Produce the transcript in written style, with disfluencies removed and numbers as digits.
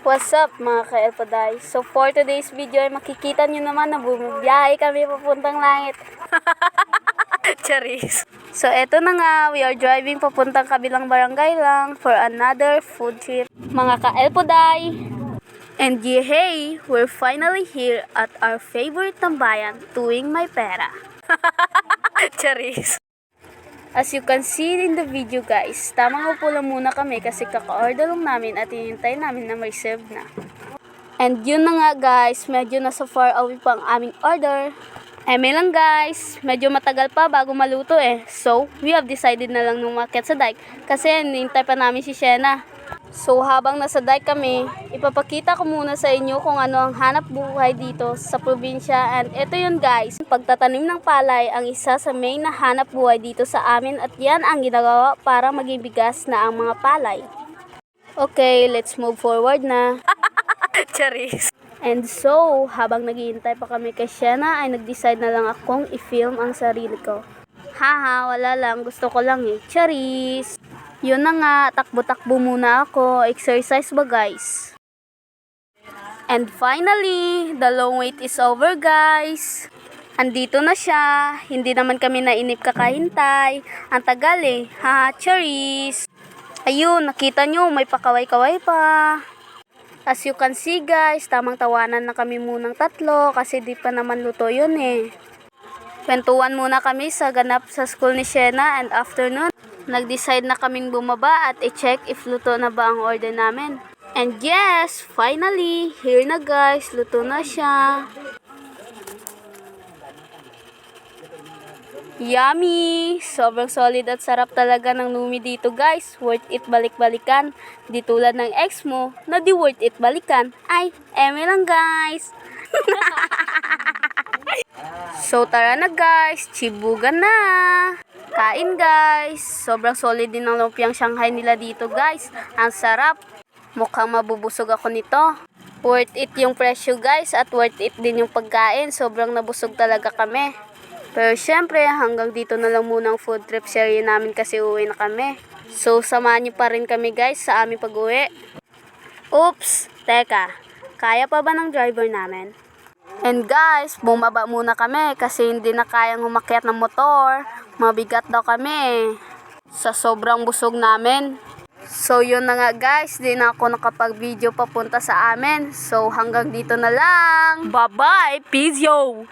What's up mga ka-Elpaday? So for today's video ay makikita nyo naman na bumibiyahe kami papuntang langit. Charis. So eto na nga, we are driving papuntang kabilang barangay lang for another food trip. Mga ka-Elpaday! And hey, we're finally here at our favorite tambayan, Tuwing May Pera. Charis. As you can see in the video guys, tamang upo lang muna kami kasi kaka-order lang namin at hinintay namin na may serve na. And yun na nga guys, medyo nasa far away pa ang aming order. May lang guys, medyo matagal pa bago maluto eh. So, we have decided na lang umakyat sa dike kasi hinintay pa namin si Shena. So, habang nasa dike kami, ipapakita ko muna sa inyo kung ano ang hanap buhay dito sa probinsya. And ito yun guys, pagtatanim ng palay ang isa sa main na hanap buhay dito sa amin at yan ang ginagawa para maging bigas na ang mga palay. Okay, let's move forward na. Charis. And so, habang naghihintay pa kami kay Shena, ay nag-decide na lang akong i-film ang sarili ko. Haha, wala lang, gusto ko lang eh. Charis! Yun na nga, takbo-takbo muna ako. Exercise ba guys? And finally, the long wait is over guys. Andito na siya. Hindi naman kami nainip kakahintay. Ang tagal eh. Ha, Charis! Ayun, nakita nyo, may pakaway-kaway pa. As you can see guys, tamang tawanan na kami munang tatlo kasi di pa naman luto yun eh. Kwentuhan muna kami sa ganap sa school ni Shena and after nun, nag-decide na kaming bumaba at i-check if luto na ba ang order namin. And yes, finally, here na guys, luto na siya. Yummy! Sobrang solid at sarap talaga ng lumi dito guys. Worth it balik-balikan. Di tulad ng ex mo na di worth it balikan. Ay, eme lang guys. So tara na guys, chibugan na. Kain guys. Sobrang solid din ng lumpiang Shanghai nila dito guys. Ang sarap. Mukhang mabubusog ako nito. Worth it yung presyo guys at worth it din yung pagkain. Sobrang nabusog talaga kami. Pero syempre, hanggang dito na lang muna ang food trip series namin kasi uwi na kami. So, samahan niyo pa rin kami guys sa aming pag-uwi. Oops! Teka, kaya pa ba ng driver namin? And guys, bumaba muna kami kasi hindi na kayang umakyat ng motor. Mabigat daw kami sa sobrang busog namin. So, yun na nga guys, di na ako nakapag-video papunta sa amin. So, hanggang dito na lang. Bye-bye! Peace yo!